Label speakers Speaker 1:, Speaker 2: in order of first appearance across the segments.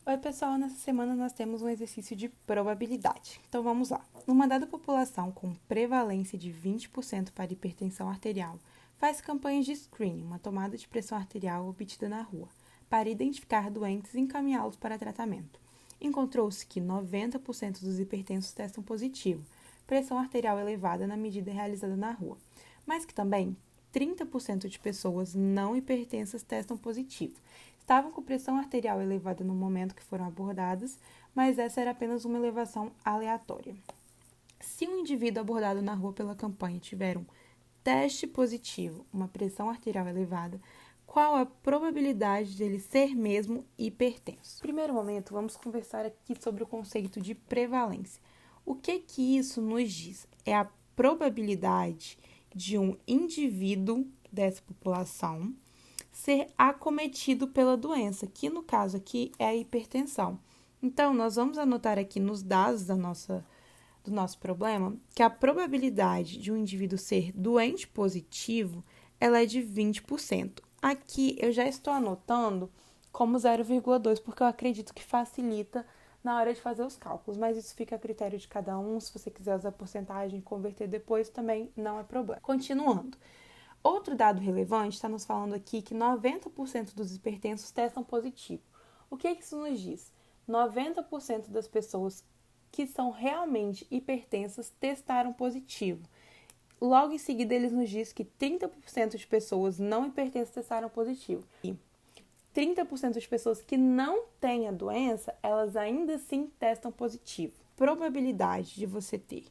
Speaker 1: Oi, pessoal, nessa semana nós temos um exercício de probabilidade. Então, vamos lá. Numa dada população com prevalência de 20% para hipertensão arterial, faz campanhas de screening, uma tomada de pressão arterial obtida na rua, para identificar doentes e encaminhá-los para tratamento. Encontrou-se que 90% dos hipertensos testam positivo, pressão arterial elevada na medida realizada na rua, mas que também 30% de pessoas não hipertensas testam positivo. Estavam com pressão arterial elevada no momento que foram abordadas, mas essa era apenas uma elevação aleatória. Se um indivíduo abordado na rua pela campanha tiver um teste positivo, uma pressão arterial elevada, qual a probabilidade dele ser mesmo hipertenso? No primeiro momento, vamos conversar aqui sobre o conceito de prevalência. O que isso nos diz? É a probabilidade de um indivíduo dessa população ser acometido pela doença, que no caso aqui é a hipertensão. Então, nós vamos anotar aqui nos dados do nosso problema que a probabilidade de um indivíduo ser doente positivo, ela é de 20%. Aqui eu já estou anotando como 0,2, porque eu acredito que facilita na hora de fazer os cálculos, mas isso fica a critério de cada um. Se você quiser usar porcentagem e converter depois, também não é problema. Continuando. Outro dado relevante está nos falando aqui que 90% dos hipertensos testam positivo. O que isso nos diz? 90% das pessoas que são realmente hipertensas testaram positivo. Logo em seguida, eles nos diz que 30% de pessoas não hipertensas testaram positivo. E 30% de pessoas que não têm a doença, elas ainda assim testam positivo. Probabilidade de você ter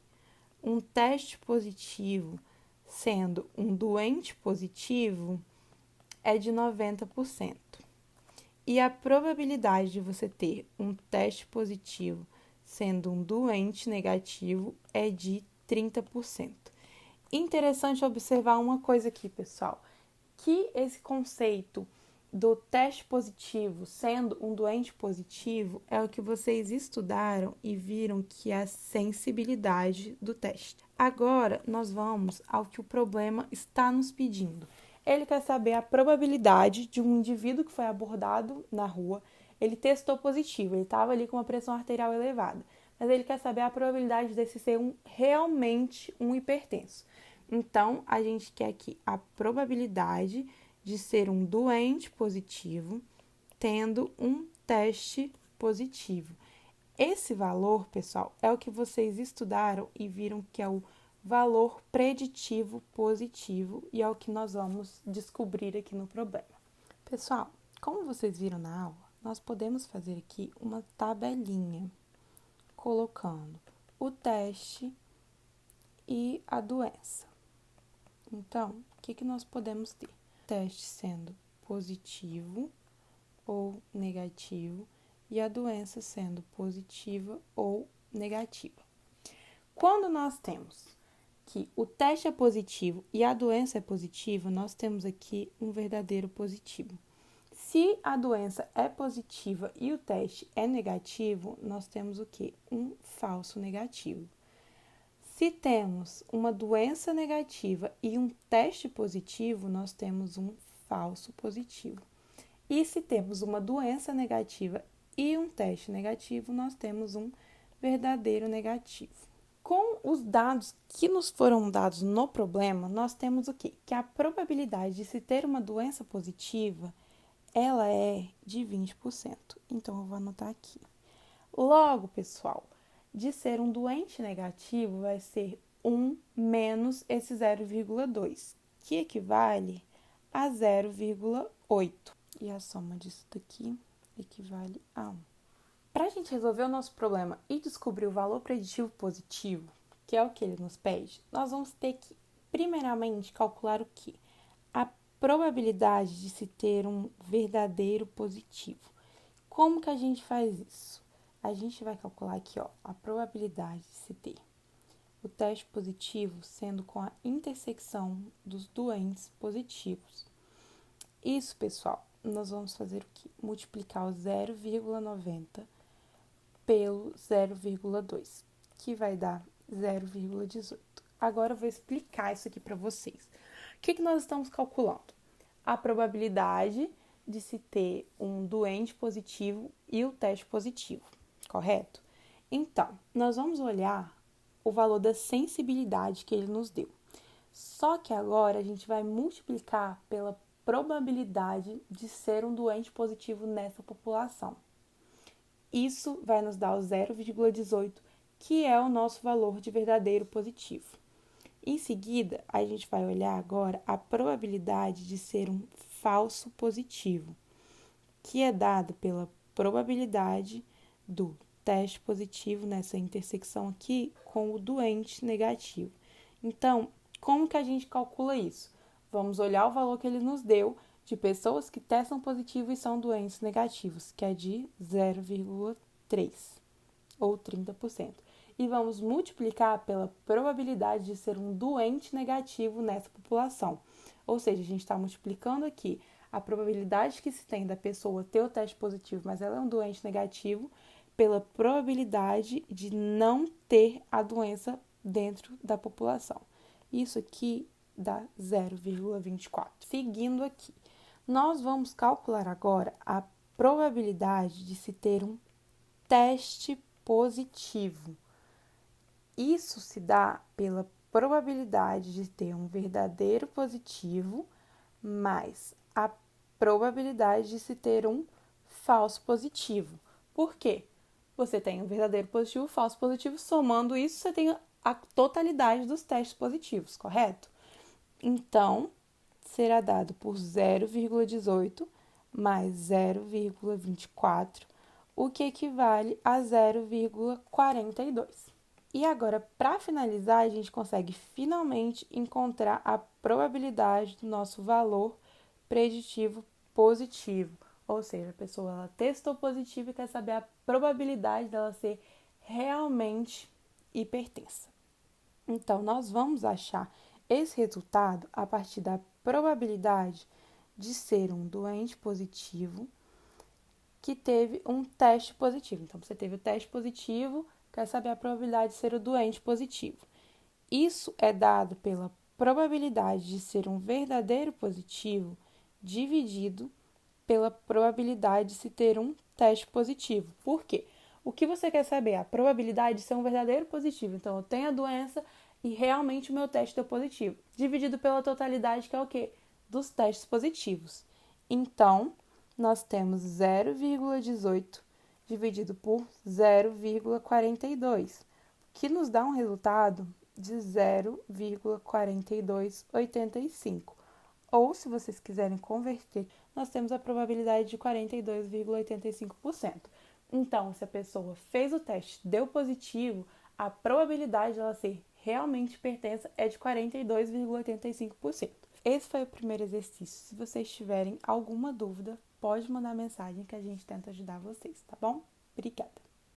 Speaker 1: um teste positivo sendo um doente positivo é de 90%. E a probabilidade de você ter um teste positivo sendo um doente negativo é de 30%. Interessante observar uma coisa aqui, pessoal, que esse conceito do teste positivo sendo um doente positivo é o que vocês estudaram e viram que é a sensibilidade do teste. Agora, nós vamos ao que o problema está nos pedindo. Ele quer saber a probabilidade de um indivíduo que foi abordado na rua, ele testou positivo, ele estava ali com uma pressão arterial elevada, mas ele quer saber a probabilidade desse ser realmente um hipertenso. Então, a gente quer aqui a probabilidade de ser um doente positivo tendo um teste positivo. Esse valor, pessoal, é o que vocês estudaram e viram que é o valor preditivo positivo e é o que nós vamos descobrir aqui no problema. Pessoal, como vocês viram na aula, nós podemos fazer aqui uma tabelinha colocando o teste e a doença. Então, o que nós podemos ter? Teste sendo positivo ou negativo e a doença sendo positiva ou negativa. Quando nós temos que o teste é positivo e a doença é positiva, nós temos aqui um verdadeiro positivo. Se a doença é positiva e o teste é negativo, nós temos o quê? Um falso negativo. Se temos uma doença negativa e um teste positivo, nós temos um falso positivo. E se temos uma doença negativa e um teste negativo, nós temos um verdadeiro negativo. Com os dados que nos foram dados no problema, nós temos o quê? Que a probabilidade de se ter uma doença positiva, ela é de 20%. Então, eu vou anotar aqui. Logo, pessoal, de ser um doente negativo vai ser 1 menos esse 0,2, que equivale a 0,8. E a soma disso daqui equivale a 1. Para a gente resolver o nosso problema e descobrir o valor preditivo positivo, que é o que ele nos pede, nós vamos ter que, primeiramente, calcular o quê? A probabilidade de se ter um verdadeiro positivo. Como que a gente faz isso? A gente vai calcular aqui, a probabilidade de se ter o teste positivo sendo com a intersecção dos doentes positivos. Isso, pessoal, nós vamos fazer o quê? Multiplicar o 0,90 pelo 0,2, que vai dar 0,18. Agora eu vou explicar isso aqui para vocês. O que nós estamos calculando? A probabilidade de se ter um doente positivo e o teste positivo, correto? Então, nós vamos olhar o valor da sensibilidade que ele nos deu. Só que agora a gente vai multiplicar pela probabilidade de ser um doente positivo nessa população. Isso vai nos dar o 0,18, que é o nosso valor de verdadeiro positivo. Em seguida, a gente vai olhar agora a probabilidade de ser um falso positivo, que é dado pela probabilidade do teste positivo nessa intersecção aqui com o doente negativo. Então, como que a gente calcula isso? Vamos olhar o valor que ele nos deu de pessoas que testam positivo e são doentes negativos, que é de 0,3 ou 30%. E vamos multiplicar pela probabilidade de ser um doente negativo nessa população. Ou seja, a gente está multiplicando aqui a probabilidade que se tem da pessoa ter o teste positivo, mas ela é um doente negativo, pela probabilidade de não ter a doença dentro da população. Isso aqui dá 0,24. Seguindo aqui, nós vamos calcular agora a probabilidade de se ter um teste positivo. Isso se dá pela probabilidade de ter um verdadeiro positivo mais a probabilidade de se ter um falso positivo. Por quê? Você tem um verdadeiro positivo e um falso positivo, somando isso, você tem a totalidade dos testes positivos, correto? Então, será dado por 0,18 mais 0,24, o que equivale a 0,42. E agora, para finalizar, a gente consegue finalmente encontrar a probabilidade do nosso valor preditivo positivo. Ou seja, a pessoa ela testou positivo e quer saber a probabilidade dela ser realmente hipertensa. Então, nós vamos achar esse resultado a partir da probabilidade de ser um doente positivo que teve um teste positivo. Então, você teve o teste positivo, quer saber a probabilidade de ser o doente positivo. Isso é dado pela probabilidade de ser um verdadeiro positivo dividido pela probabilidade de se ter um teste positivo. Por quê? O que você quer saber? A probabilidade de ser um verdadeiro positivo. Então, eu tenho a doença e realmente o meu teste deu positivo. Dividido pela totalidade, que é o quê? Dos testes positivos. Então, nós temos 0,18 dividido por 0,42, que nos dá um resultado de 0,4285. Ou, se vocês quiserem converter, nós temos a probabilidade de 42,85%. Então, se a pessoa fez o teste, deu positivo, a probabilidade de ela ser realmente hipertensa é de 42,85%. Esse foi o primeiro exercício. Se vocês tiverem alguma dúvida, pode mandar mensagem que a gente tenta ajudar vocês, tá bom? Obrigada!